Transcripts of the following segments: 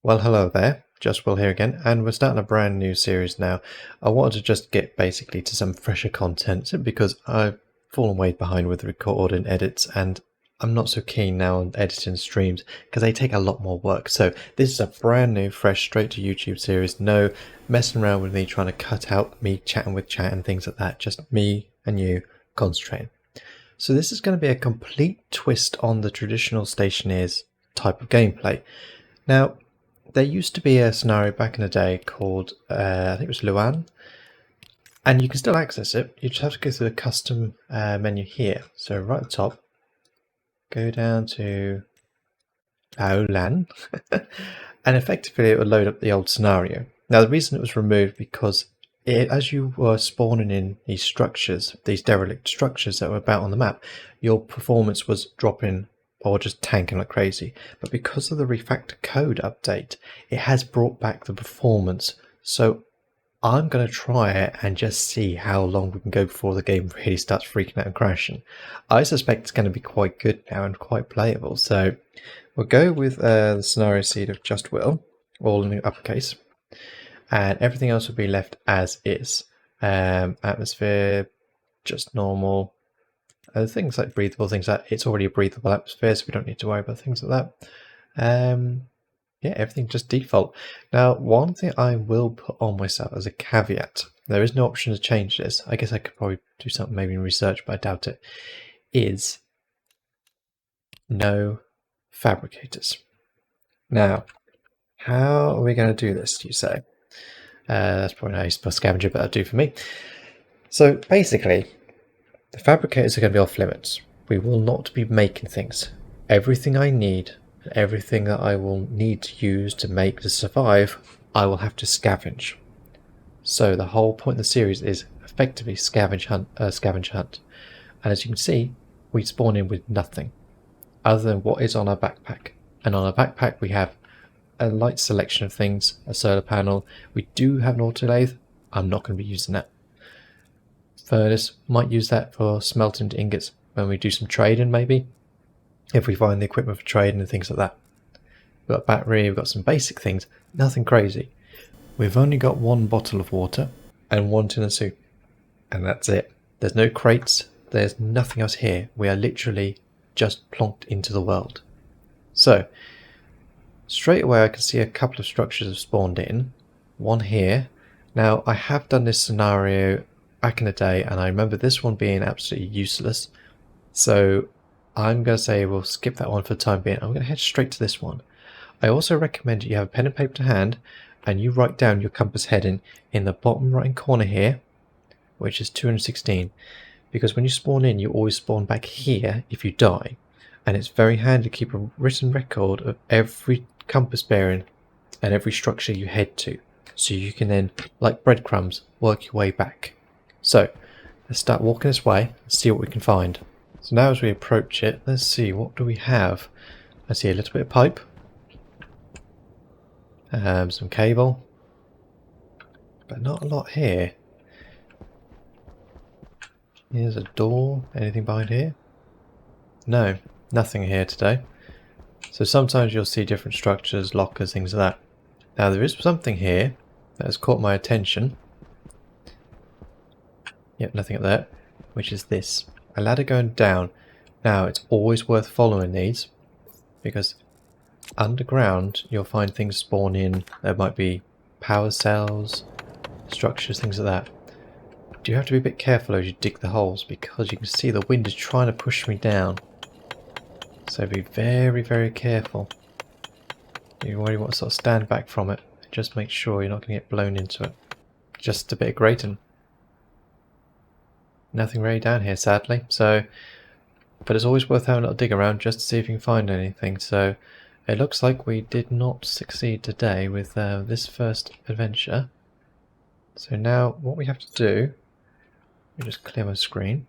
Well, hello there. Just Will here again, and we're starting a brand new series now. I wanted to just get basically to some fresher content simply because I've fallen way behind with recording edits, and I'm not so keen now on editing streams because they take a lot more work. So this is a brand new, fresh, straight to YouTube series. No messing around with me trying to cut out me chatting with chat and things like that. Just me and you concentrating. So this is going to be a complete twist on the traditional Stationeers type of gameplay. Now, there used to be a scenario back in the day called, I think it was Loulan, and you can still access it. You just have to go through the custom menu here. So right at the top, go down to Loulan, and effectively it will load up the old scenario. Now the reason it was removed because as you were spawning in these structures, these derelict structures that were about on the map, your performance was dropping or just tanking like crazy. But because of the refactor code update, it has brought back the performance. So I'm going to try it and just see how long we can go before the game really starts freaking out and crashing. I suspect it's going to be quite good now and quite playable. So we'll go with the scenario seed of Just Will, all in the uppercase. And everything else will be left as is. Atmosphere, just normal. Things like breathable, things like it's already a breathable atmosphere, so we don't need to worry about things like that. Yeah, everything just default. Now, one thing I will put on myself as a caveat, there is no option to change this. I guess I could probably do something maybe in research, but I doubt it. Is no fabricators. Now, how are we going to do this, do you say? That's probably not how you spell scavenger, but that'll do for me. So basically, the fabricators are going to be off limits. We will not be making things. Everything I need, everything that I will need to use to make to survive, I will have to scavenge. So the whole point of the series is effectively scavenge hunt. And as you can see, we spawn in with nothing other than what is on our backpack. And on our backpack we have a light selection of things, a solar panel. We do have an auto lathe. I'm not going to be using that. Furnace, might use that for smelting to ingots when we do some trading, maybe if we find the equipment for trading and things like that. We've got a battery, we've got some basic things, nothing crazy. We've only got one bottle of water and one tin of soup, and that's it. There's no crates, there's nothing else here. We are literally just plonked into the world. So straight away I can see a couple of structures have spawned in, one here. Now I have done this scenario back in the day, and I remember this one being absolutely useless. So I'm going to say we'll skip that one for the time being. I'm going to head straight to this one. I also recommend you have a pen and paper to hand, and you write down your compass heading in the bottom right corner here, which is 216. Because when you spawn in, you always spawn back here if you die. And it's very handy to keep a written record of every compass bearing and every structure you head to. So you can then, like breadcrumbs, work your way back. So let's start walking this way and see what we can find. So now as we approach it, let's see, what do we have? I see a little bit of pipe, some cable, but not a lot here. Here's a door. Anything behind here? No, nothing here today. So sometimes you'll see different structures, lockers, things like that. Now there is something here that has caught my attention. Yep, nothing up there, which is this. A ladder going down. Now it's always worth following these because underground you'll find things spawn in. There might be power cells, structures, things like that. You have to be a bit careful as you dig the holes because you can see the wind is trying to push me down. So be very, very careful. You really want to sort of stand back from it. Just make sure you're not going to get blown into it. Just a bit of grating. Nothing really down here, sadly. So, but it's always worth having a little dig around just to see if you can find anything. So it looks like we did not succeed today with this first adventure. So now what we have to do, we just clear my screen,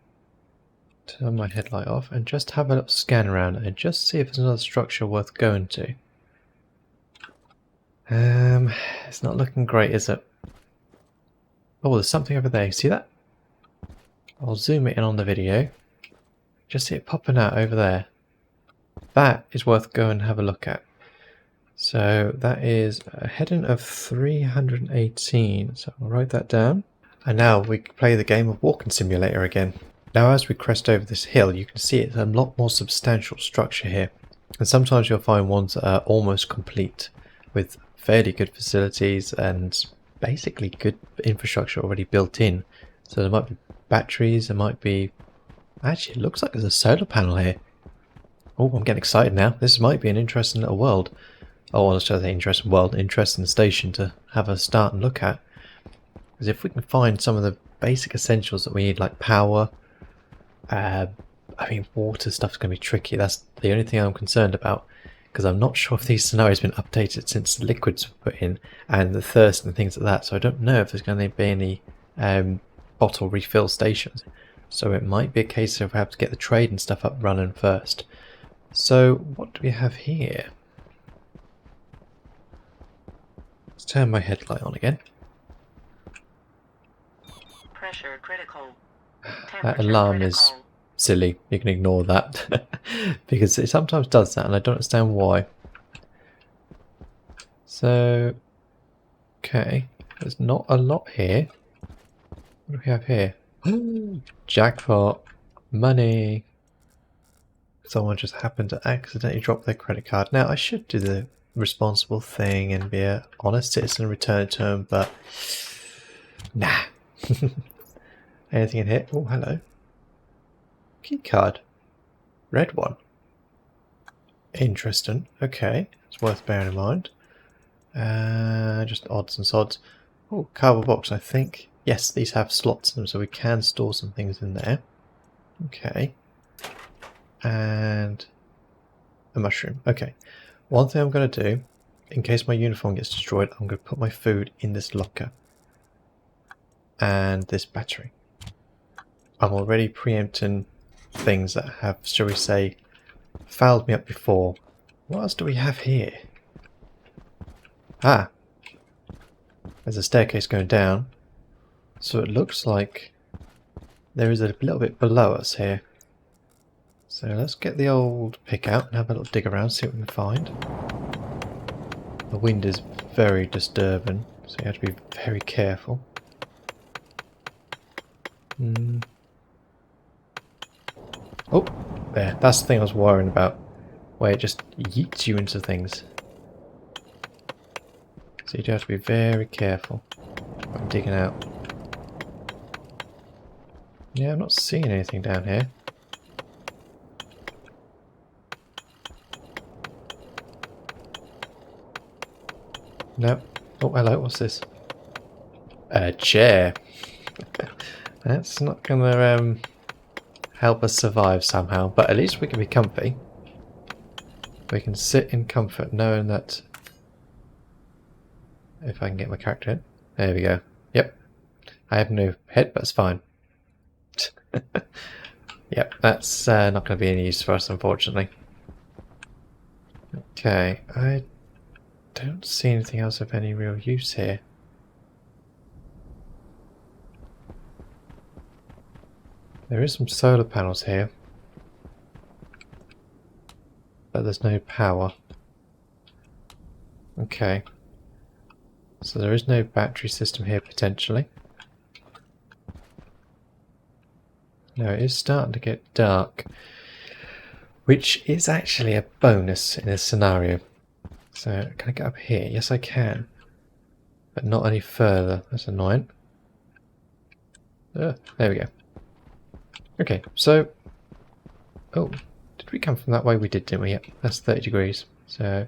turn my headlight off, and just have a little scan around and just see if there's another structure worth going to. It's not looking great, is it? Oh, there's something over there. You see that? I'll zoom it in on the video. Just see it popping out over there. That is worth going and have a look at. So that is a heading of 318. So I'll write that down. And now we can play the game of Walking Simulator again. Now as we crest over this hill, you can see it's a lot more substantial structure here. And sometimes you'll find ones that are almost complete with fairly good facilities and basically good infrastructure already built in. So there might be batteries, there might be... Actually, it looks like there's a solar panel here. Oh, I'm getting excited now. This might be an interesting little world. Oh, I was trying to say interesting world, interesting station to have a start and look at. Because if we can find some of the basic essentials that we need, like power, I mean, water stuff's going to be tricky. That's the only thing I'm concerned about. Because I'm not sure if these scenarios have been updated since the liquids were put in, and the thirst and things like that. So I don't know if there's going to be any bottle refill stations. So it might be a case of we have to get the trade and stuff up running first. So what do we have here? Let's turn my headlight on again. Pressure critical. That alarm is silly. You can ignore that because it sometimes does that and I don't understand why. So, okay, there's not a lot here. What do we have here? Jackpot. Money. Someone just happened to accidentally drop their credit card. Now, I should do the responsible thing and be an honest citizen and return it to them, but nah. Anything in here? Oh, hello. Key card. Red one. Interesting. Okay. It's worth bearing in mind. Just odds and sods. Oh, cardboard box, I think. Yes, these have slots in them, so we can store some things in there. Okay. And a mushroom. Okay. One thing I'm going to do, in case my uniform gets destroyed, I'm going to put my food in this locker. And this battery. I'm already preempting things that have, shall we say, fouled me up before. What else do we have here? Ah! There's a staircase going down. So it looks like there is a little bit below us here. So let's get the old pick out and have a little dig around, see what we can find. The wind is very disturbing, so you have to be very careful. Oh, there. That's the thing I was worrying about, where it just yeets you into things. So you do have to be very careful when digging out. Yeah, I'm not seeing anything down here. No. Oh, hello, what's this? A chair. That's not gonna help us survive somehow, but at least we can be comfy. We can sit in comfort knowing that... If I can get my character in. There we go. Yep. I have no head, but it's fine. Yep, that's not going to be any use for us, unfortunately. Okay, I don't see anything else of any real use here. There is some solar panels here, but there's no power. Okay. So there is no battery system here potentially. No, it is starting to get dark, which is actually a bonus in this scenario. So can I get up here? Yes, I can, but not any further. That's annoying. There we go. Okay, so... Oh, did we come from that way? We did, didn't we? Yep, that's 30 degrees. So...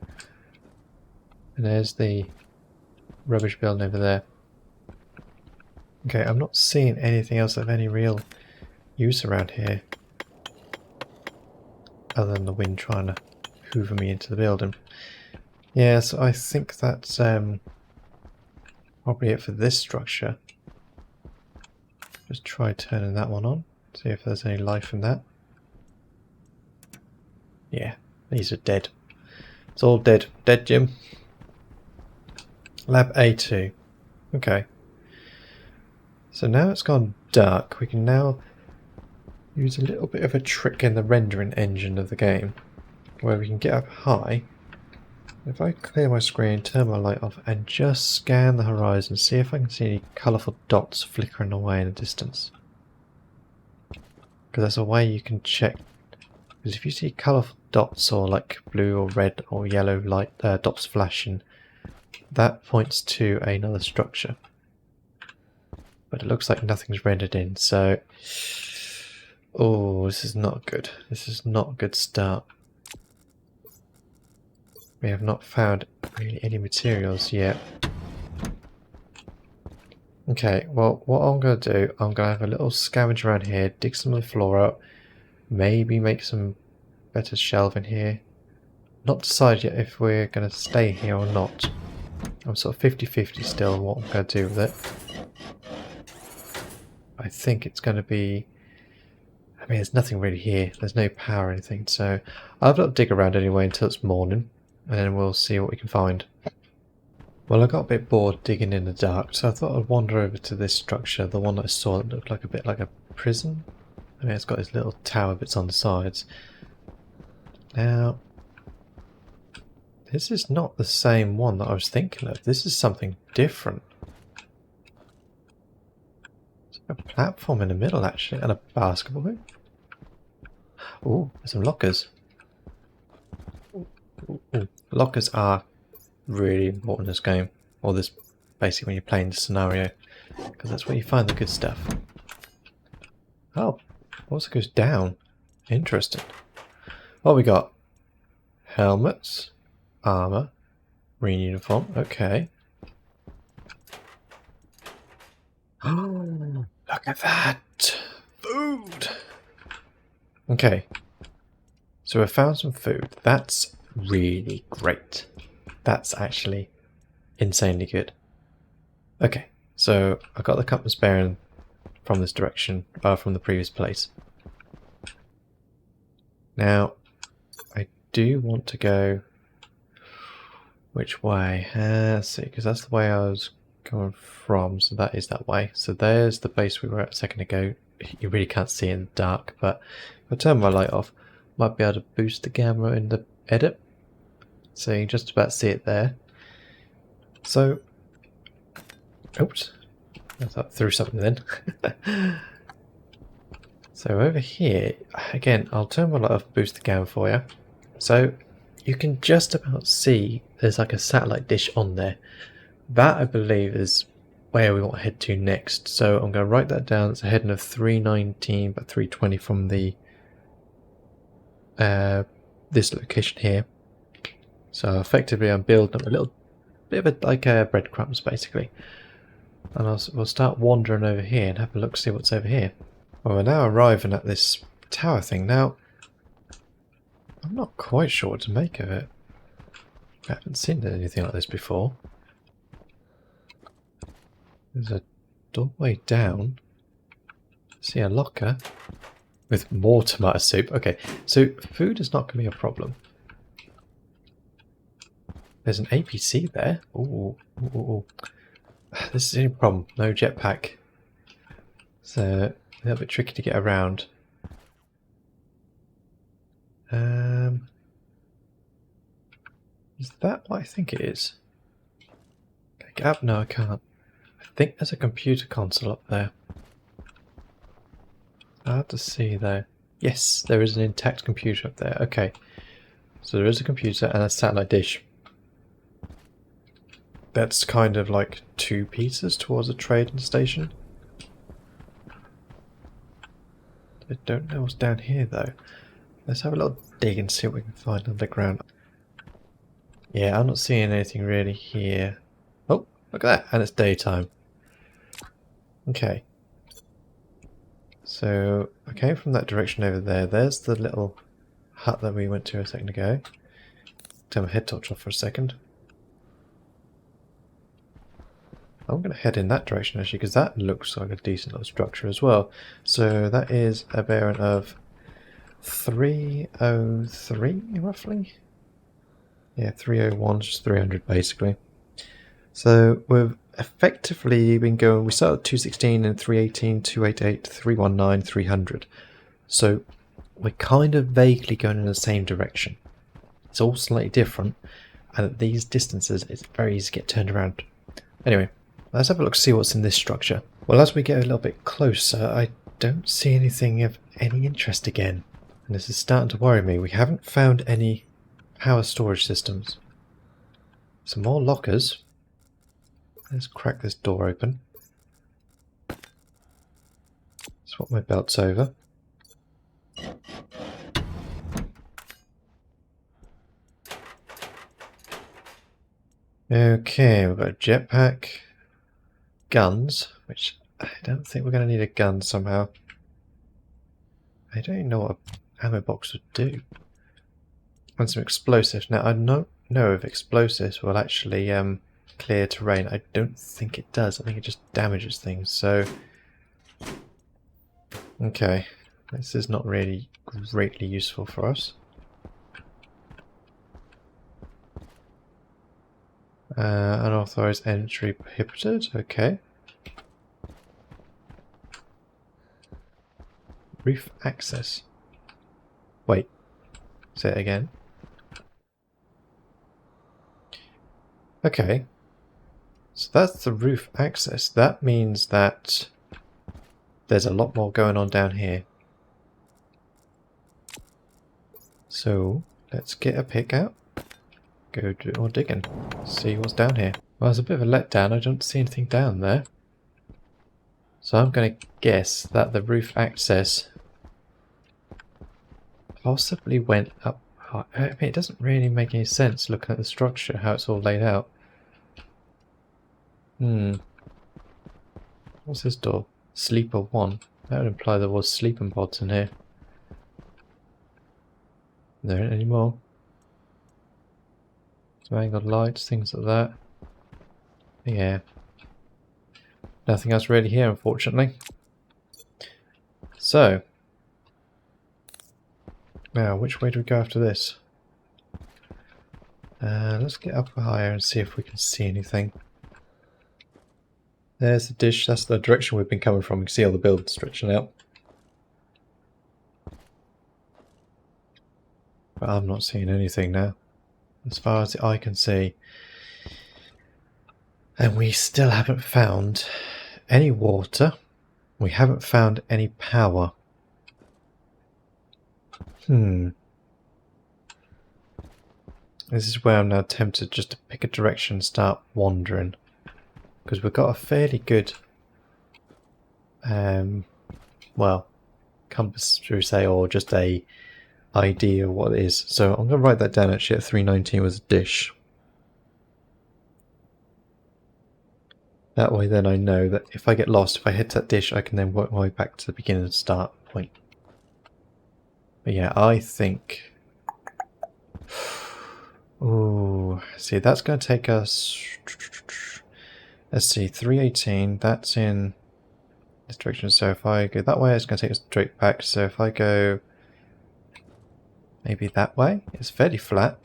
And there's the rubbish building over there. Okay, I'm not seeing anything else of any real use around here. Other than the wind trying to hoover me into the building. Yeah, so I think that's probably it for this structure. Just try turning that one on. See if there's any life in that. Yeah, these are dead. It's all dead. Dead, Jim. Lab A2. Okay. So now it's gone dark. We can now use a little bit of a trick in the rendering engine of the game, where we can get up high If I clear my screen, turn my light off, and just scan the horizon, see if I can see any colourful dots flickering away in the distance. Because that's a way you can check. Because if you see colourful dots or like blue or red or yellow light dots flashing, that points to another structure. But it looks like nothing's rendered in, so... Oh, this is not good. This is not a good start. We have not found really any materials yet. Okay, well, what I'm going to do, I'm going to have a little scavenge around here, dig some of the floor up, maybe make some better shelving here. Not decided yet if we're going to stay here or not. I'm sort of 50-50 still on what I'm going to do with it. I think it's going to be... I mean, there's nothing really here. There's no power or anything, so I'll have a little dig around anyway until it's morning, and then we'll see what we can find. Well, I got a bit bored digging in the dark, so I thought I'd wander over to this structure, the one that I saw that looked like a bit like a prison. I mean, it's got its little tower bits on the sides. Now, this is not the same one that I was thinking of. This is something different. It's like a platform in the middle, actually, and a basketball hoop. Oh, there's some lockers. Ooh, ooh. Lockers are really important in this game, or this basically when you're playing the scenario, because that's where you find the good stuff. Oh, also goes down. Interesting. What we got? Helmets, armor, marine uniform. Okay. Oh, look at that! Food! Okay. So we found some food. That's really great. That's actually insanely good. Okay, so I got the compass bearing from this direction, from the previous place. Now, I do want to go... Which way? Let's see, because that's the way I was going from, so that is that way. So there's the base we were at a second ago. You really can't see in the dark, but if I turn my light off, might be able to boost the camera in the edit. So you can just about see it there. So, oops, I thought threw something then. So over here, again, I'll turn my light off, boost the camera for you. So you can just about see there's like a satellite dish on there. That, I believe, is where we want to head to next. So I'm going to write that down. It's a heading of 319 but 320 from the this location here. So effectively I'm building up a little bit of like breadcrumbs basically. And we'll start wandering over here and have a look, see what's over here. Well, we're now arriving at this tower thing. Now, I'm not quite sure what to make of it. I haven't seen anything like this before. There's a doorway down. See a locker with more tomato soup. Okay, so food is not going to be a problem. There's an APC there. Ooh, ooh, ooh. This is the only problem. No jetpack. So a little bit tricky to get around. Is that what I think it is? Can I get up? No, I can't. I think there's a computer console up there. Hard to see though. Yes, there is an intact computer up there. Okay. So there is a computer and a satellite dish. That's kind of like 2 pieces towards a trading station. I don't know what's down here though. Let's have a little dig and see what we can find underground. Yeah, I'm not seeing anything really here. Oh, look at that, and it's daytime. Okay. So, I came from that direction over there. There's the little hut that we went to a second ago. Turn my head torch off for a second. I'm going to head in that direction actually, because that looks like a decent little structure as well. So that is a bearing of 303 roughly? Yeah, 301, just 300 basically. So we've effectively been going, we started at 216 and 318, 288, 319, 300. So we're kind of vaguely going in the same direction. It's all slightly different, and at these distances it's very easy to get turned around. Anyway, let's have a look, see what's in this structure. Well, as we get a little bit closer, I don't see anything of any interest again, and this is starting to worry me. We haven't found any power storage systems. Some more lockers. Let's crack this door open. Swap my belts over. Okay, we've got a jetpack, guns, which I don't think we're going to need a gun somehow. I don't even know what an ammo box would do. And some explosives. Now, I don't know if explosives will actually clear terrain. I don't think it does. I think it just damages things. So, okay, this is not really greatly useful for us. Unauthorized entry prohibited. Okay. Roof access. Wait. Say it again. Okay. So that's the roof access. That means that there's a lot more going on down here. So let's get a pick out. Go do more digging. See what's down here. Well, there's a bit of a letdown. I don't see anything down there. So I'm going to guess that the roof access possibly went up high. I mean, it doesn't really make any sense looking at the structure, how it's all laid out. What's this door? Sleeper 1. That would imply there was sleeping pods in here. There aren't any more. Some angled lights, things like that. Yeah. Nothing else really here, unfortunately. So. Now, which way do we go after this? Let's get up higher and see if we can see anything. There's the dish. That's the direction we've been coming from. You can see all the buildings stretching out. But I'm not seeing anything now. As far as the eye can see. And we still haven't found any water. We haven't found any power. This is where I'm now tempted just to pick a direction and start wandering. Because we've got a fairly good well, compass, should we say, or just a idea of what it is. So I'm going to write that down actually at 319 was a dish. That way then I know that if I get lost, if I hit that dish, I can then work my way back to the beginning and start point. But yeah, I think... Oh, see, that's going to take us... Let's see, 318, that's in this direction. So if I go that way, it's going to take us straight back. So if I go maybe that way, it's fairly flat.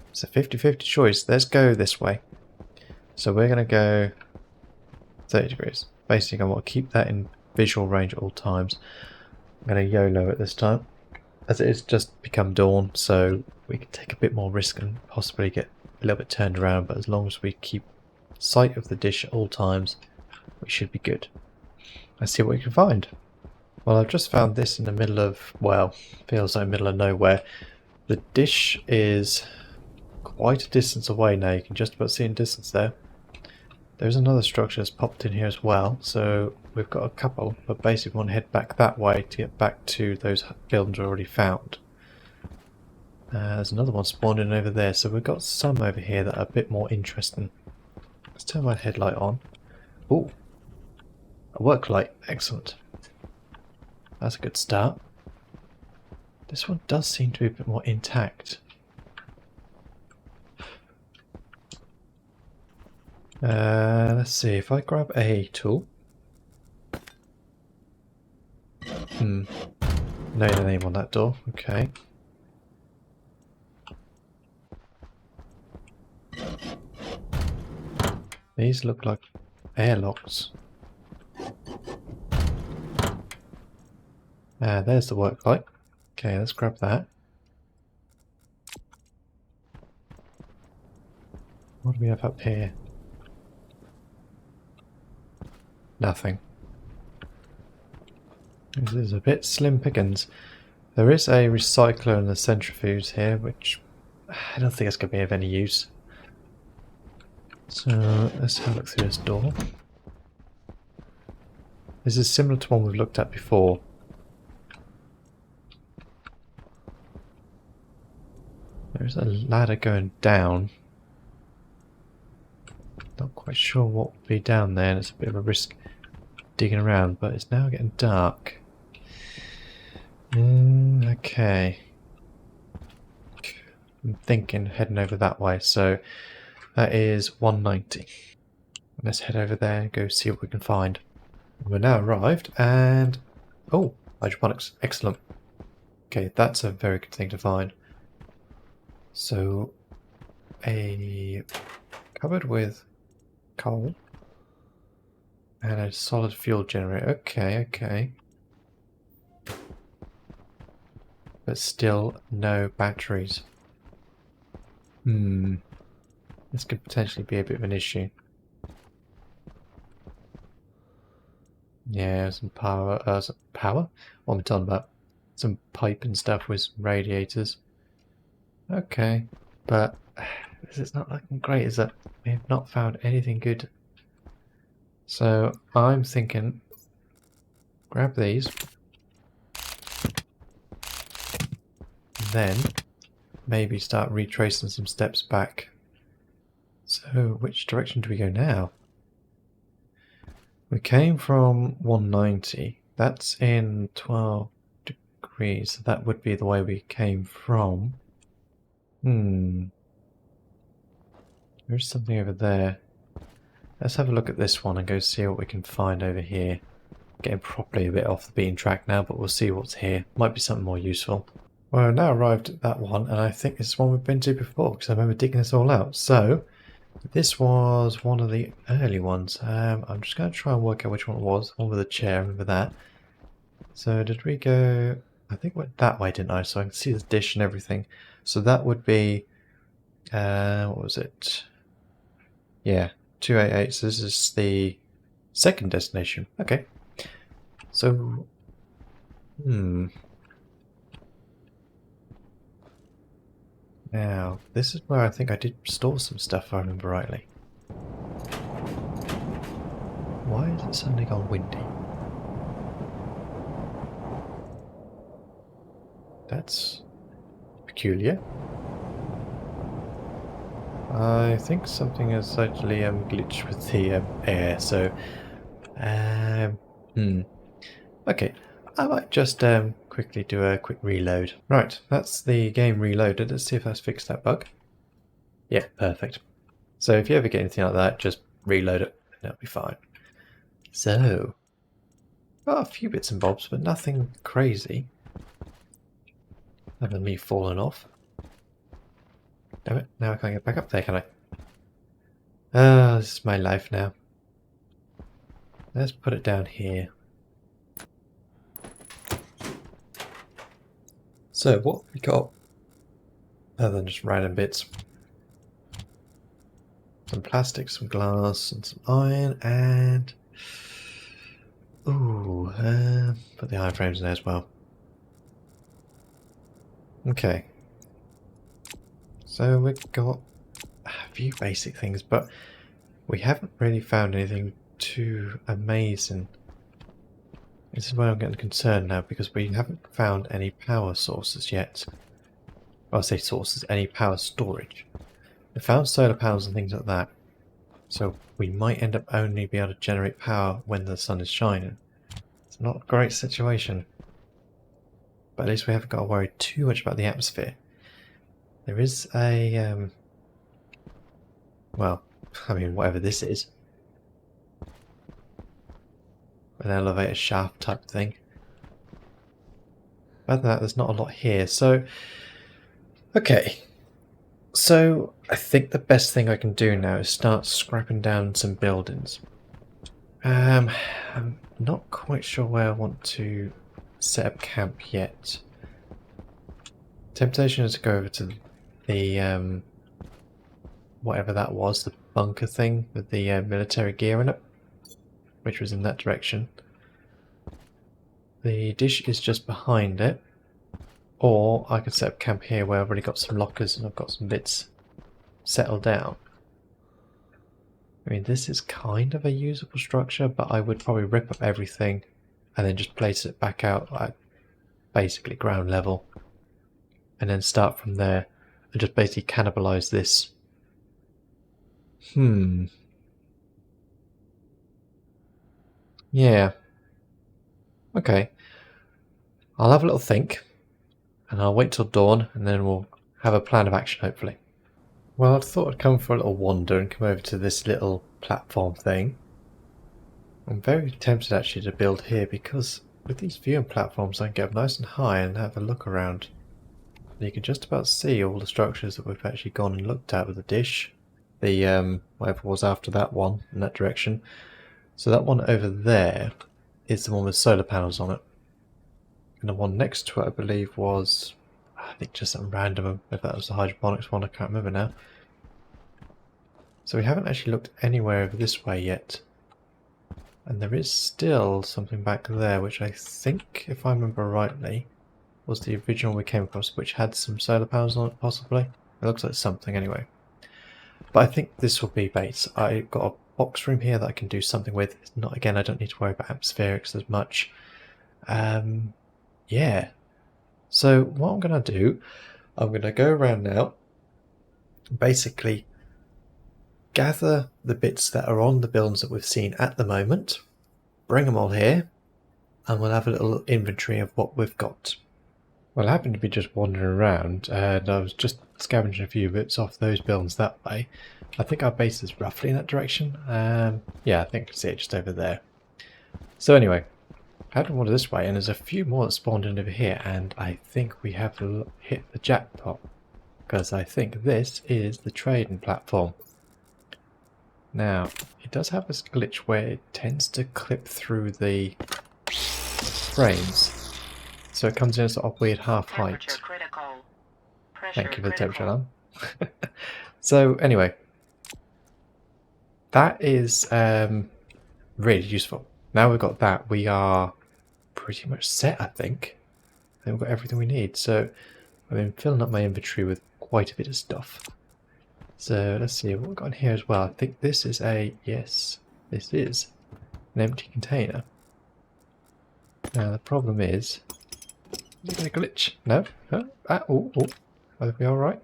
It's a 50-50 choice. Let's go this way. So we're going to go 30 degrees. Basically, I want to keep that in visual range at all times. I'm going to YOLO it this time, as it has just become dawn, so we can take a bit more risk and possibly get a little bit turned around, but as long as we keep sight of the dish at all times, we should be good. Let's see what we can find. Well, I've just found this in the middle of, well, feels like middle of nowhere. The dish is quite a distance away now. You can just about see in distance there. There's another structure that's popped in here as well, so we've got a couple, but basically we want to head back that way to get back to those buildings we already found. There's another one spawned in over there, so we've got some over here that are a bit more interesting. Let's turn my headlight on. Ooh, a work light, excellent. That's a good start. This one does seem to be a bit more intact. Let's see, if I grab a tool. Know the name on that door, okay. These look like airlocks. There's the work light. Okay, let's grab that. What do we have up here? Nothing. This is a bit slim pickings. There is a recycler and a centrifuge here, which I don't think it's going to be of any use. So let's have a look through this door. This is similar to one we've looked at before. There's a ladder going down. Not quite sure what will be down there, and it's a bit of a risk digging around, but it's now getting dark. Okay. I'm thinking heading over that way, so that is 190. Let's head over there and go see what we can find. We're now arrived, and oh, hydroponics, excellent. Okay, that's a very good thing to find. So, a cupboard with coal and a solid fuel generator. Okay. But still no batteries. This could potentially be a bit of an issue. Yeah, some power. Power? What am I talking about? Some pipe and stuff with radiators. Okay, but this is not looking great, is it? We have not found anything good. So I'm thinking, grab these, then maybe start retracing some steps back. So which direction do we go now? We came from 190. That's in 12 degrees. So that would be the way we came from. There's something over there. Let's have a look at this one and go see what we can find over here. Getting properly a bit off the beaten track now, but we'll see what's here. Might be something more useful. Well, I've now arrived at that one, and I think this is one we've been to before, because I remember digging this all out. So, this was one of the early ones. I'm just going to try and work out which one it was. One with a chair, remember that. So, did we go... I think went that way, didn't I? So I can see the dish and everything. So that would be... what was it? Yeah, 288. So this is the second destination. Okay. So... Now, this is where I think I did store some stuff, if I remember rightly. Why has it suddenly gone windy? That's peculiar. I think something has actually glitched with the air, so... Okay, I might just quickly do a quick reload. Right, that's the game reloaded. Let's see if that's fixed that bug. Yeah, perfect. So if you ever get anything like that, just reload it and it'll be fine. So, got a few bits and bobs, but nothing crazy. Other than me falling off. Damn it, now I can't get back up there, can I? Ah, this is my life now. Let's put it down here. So what have we got other than just random bits? Some plastic, some glass, and some iron, and put the iron frames in there as well. Okay. So we've got a few basic things, but we haven't really found anything too amazing. This is where I'm getting concerned now, because we haven't found any power sources yet. Well, I say sources, any power storage. We found solar panels and things like that. So we might end up only be able to generate power when the sun is shining. It's not a great situation. But at least we haven't got to worry too much about the atmosphere. There is a, well, I mean, whatever this is. An elevator shaft type thing. Other than that, there's not a lot here. So, okay. So, I think the best thing I can do now is start scrapping down some buildings. I'm not quite sure where I want to set up camp yet. Temptation is to go over to the whatever that was, the bunker thing with the military gear in it, which was in that direction. The dish is just behind it, or I could set up camp here where I've already got some lockers and I've got some bits settled down. I mean, this is kind of a usable structure, but I would probably rip up everything and then just place it back out at basically ground level, and then start from there and just basically cannibalize this. Yeah. Okay. I'll have a little think, and I'll wait till dawn, and then we'll have a plan of action, hopefully. Well, I thought I'd come for a little wander and come over to this little platform thing. I'm very tempted actually to build here, because with these viewing platforms I can get up nice and high and have a look around. And you can just about see all the structures that we've actually gone and looked at with the dish. The whatever was after that one in that direction. So that one over there is the one with solar panels on it. And the one next to it I believe was, I think, just something random, if that was the hydroponics one, I can't remember now. So we haven't actually looked anywhere over this way yet. And there is still something back there, which I think, if I remember rightly, was the original we came across, which had some solar panels on it, possibly. It looks like something anyway. But I think this will be base. I've got a box room here that I can do something with. It's not, again, I don't need to worry about atmospherics as much. Yeah. So what I'm going to do, I'm going to go around now, basically gather the bits that are on the buildings that we've seen at the moment, bring them all here, and we'll have a little inventory of what we've got. Well, I happened to be just wandering around, and I was just scavenging a few bits off those buildings that way. I think our base is roughly in that direction. Yeah, I think I can see it just over there. So anyway, I had to wander this way, and there's a few more that spawned in over here, and I think we have hit the jackpot, because I think this is the trading platform. Now, it does have this glitch where it tends to clip through the frames, so it comes in a sort of weird half height. Thank you for the temperature alarm. So anyway, that is really useful. Now we've got that, we are pretty much set, I think. I think we've got everything we need. So I've been filling up my inventory with quite a bit of stuff. So let's see what we've got in here as well. I think this is yes, this is an empty container. Now the problem is it going to glitch? No? No? Oh. Are we alright?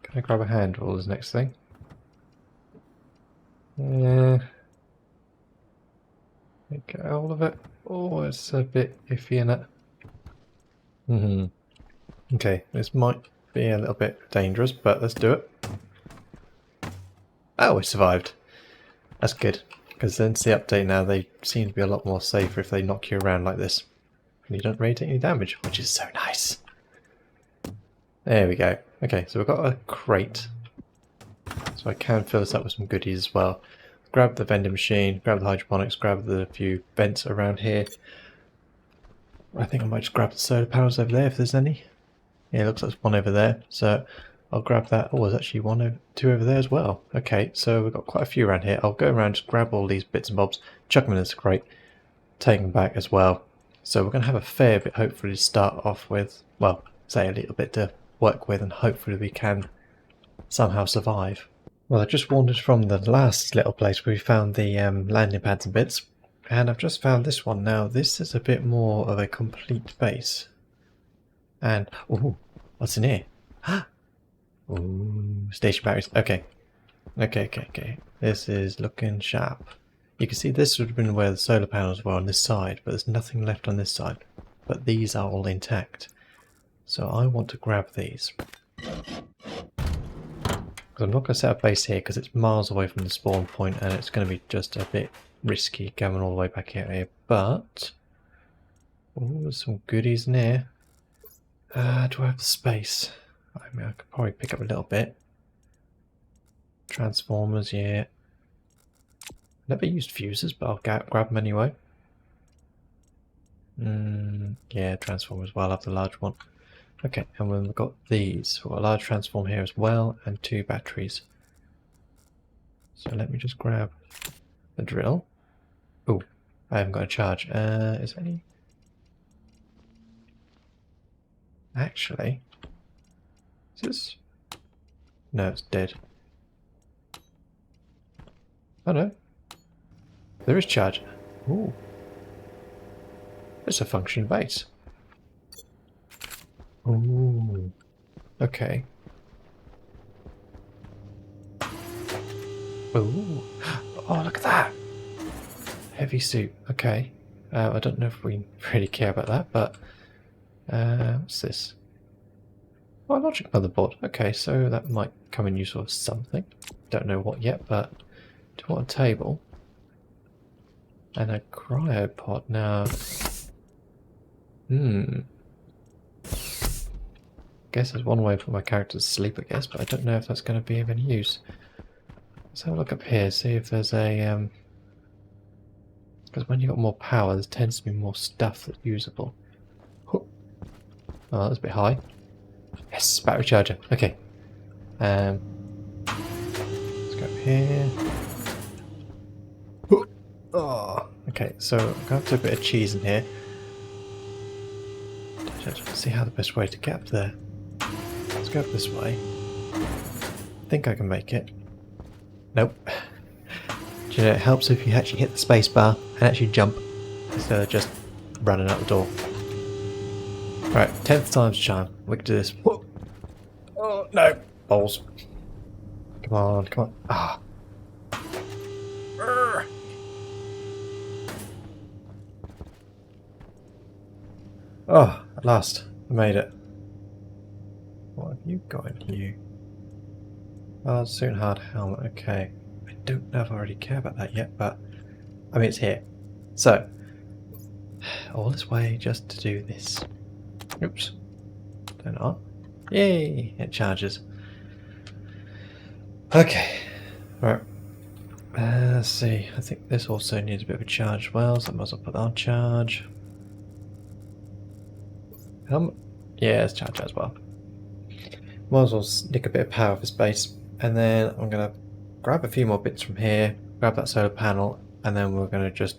Can I grab a handle as next thing? Get hold of it. Oh, it's a bit iffy in it. Okay, this might be a little bit dangerous, but let's do it. Oh, we survived. That's good, because since the update now, they seem to be a lot more safer if they knock you around like this. And you don't really take any damage, which is so nice. There we go. Okay, so we've got a crate. So I can fill this up with some goodies as well. Grab the vending machine, grab the hydroponics, grab the few vents around here. I think I might just grab the solar panels over there if there's any. Yeah, it looks like there's one over there. So I'll grab that. Oh, there's actually two over there as well. Okay, so we've got quite a few around here. I'll go around, just grab all these bits and bobs, chuck them in this crate, take them back as well. So we're going to have a fair bit, hopefully, to start off with. Well, say a little bit to work with, and hopefully we can somehow survive. Well, I just wandered from the last little place where we found the landing pads and bits, and I've just found this one. Now, this is a bit more of a complete base. And, oh, what's in here? Ooh, station batteries. Okay. This is looking sharp. You can see this would have been where the solar panels were on this side, but there's nothing left on this side. But these are all intact. So I want to grab these. I'm not going to set up base here because it's miles away from the spawn point and it's going to be just a bit risky going all the way back out here. But, oh, there's some goodies in here. Do I have the space? I mean, I could probably pick up a little bit. Transformers, yeah. Never used fuses, but I'll grab them anyway. Yeah, transformers. Well, I'll have the large one. Okay, and we've got these. We've got a large transform here as well, and 2 batteries. So let me just grab the drill. Oh, I haven't got a charge. Is there any? Actually, is this? No, it's dead. Oh no, there is charge. Ooh, it's a functioning base. Ooh, okay. Ooh, oh look at that! Heavy suit. Okay. I don't know if we really care about that, but what's this? Oh, logic motherboard. Okay, so that might come in useful for something. Don't know what yet, but do you want a table? And a cryopod. Now, guess there's one way for my character to sleep, I guess, but I don't know if that's going to be of any use. Let's have a look up here, see if there's a because when you've got more power, there tends to be more stuff that's usable. Oh, that's a bit high. Yes, battery charger. Okay. Let's go up here. Oh, okay, so I'm going to have to put a bit of cheese in here. Let's see how the best way to get up there. Let's go up this way. I think I can make it. Nope. Do you know, it helps if you actually hit the space bar and actually jump instead of just running out the door. Alright, 10th time's charm. We can do this. Whoa. Oh, no. Balls. Come on, come on. Ah. Urgh. Oh, at last. I made it. What have you got in you? Oh, soon hard helmet. Okay. I don't know if I already care about that yet, but I mean, it's here. So, all this way just to do this. Oops. Turn it on. Yay! It charges. Okay. Right. Let's see. I think this also needs a bit of a charge as well, so I might as well put that on charge. Yeah, it's charged as well. Might as well nick a bit of power for space. And then I'm going to grab a few more bits from here, grab that solar panel, and then we're going to just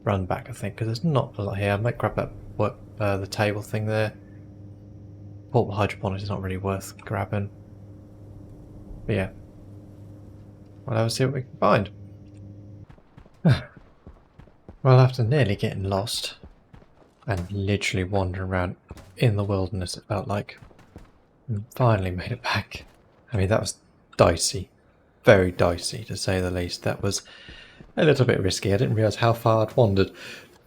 run back, I think, because there's not a lot here. I might grab that the table thing there. Portable hydroponics is not really worth grabbing. But yeah. We'll have a see what we can find. Well, after nearly getting lost and literally wandering around in the wilderness, it felt like, and finally made it back. I mean, that was dicey. Very dicey, to say the least. That was a little bit risky. I didn't realise how far I'd wandered.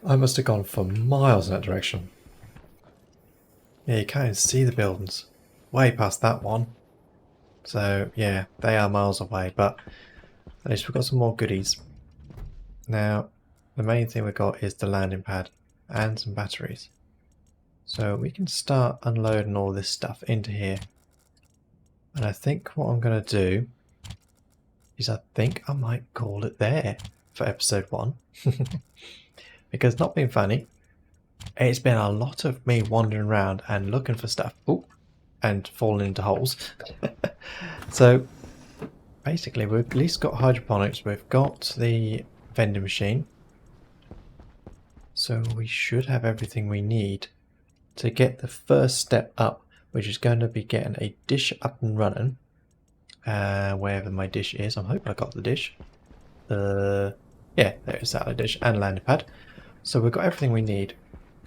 I must have gone for miles in that direction. Yeah, you can't even see the buildings. Way past that one. So, yeah, they are miles away, but at least we've got some more goodies. Now, the main thing we've got is the landing pad and some batteries. So we can start unloading all this stuff into here. And I think what I'm going to do is I think I might call it there for episode 1. Because not being funny, it's been a lot of me wandering around and looking for stuff. Ooh, and falling into holes. So basically we've at least got hydroponics, we've got the vending machine. So we should have everything we need to get the first step up, which is going to be getting a dish up and running. Wherever my dish is. I'm hoping I got the dish. Yeah, there is that dish and landing pad. So we've got everything we need.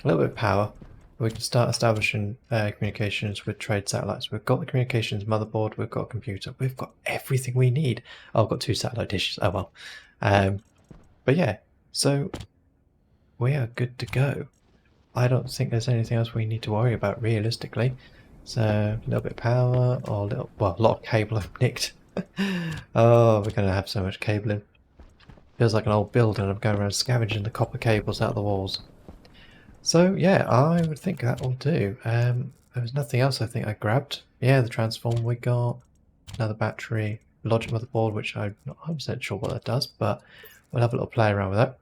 A little bit of power. We can start establishing communications with trade satellites. We've got the communications motherboard. We've got a computer. We've got everything we need. Oh, I've got 2 satellite dishes. Oh well. But yeah, so we are good to go. I don't think there's anything else we need to worry about realistically. So a little bit of power, or a lot of cable I've nicked. Oh, we're going to have so much cabling. Feels like an old building. I'm going around scavenging the copper cables out of the walls. So yeah, I would think that will do. There was nothing else I think I grabbed. Yeah, the transform we got, another battery, logic motherboard, which I'm not 100% sure what that does, but we'll have a little play around with that.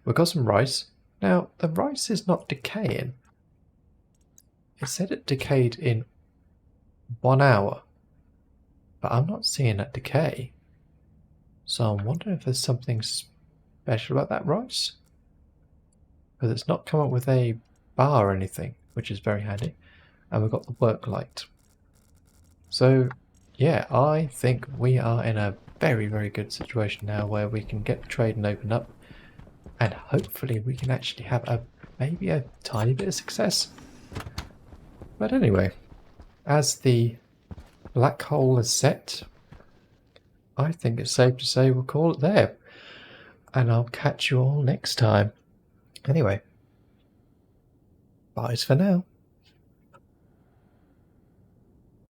We've got some rice. Now, the rice is not decaying. It said it decayed in 1 hour, but I'm not seeing that decay. So I'm wondering if there's something special about that rice. Because it's not come up with a bar or anything, which is very handy. And we've got the work light. So, yeah, I think we are in a very, very good situation now where we can get the trade and open up. And hopefully we can actually have maybe a tiny bit of success. But anyway, as the black hole is set, I think it's safe to say we'll call it there. And I'll catch you all next time. Anyway, bye for now.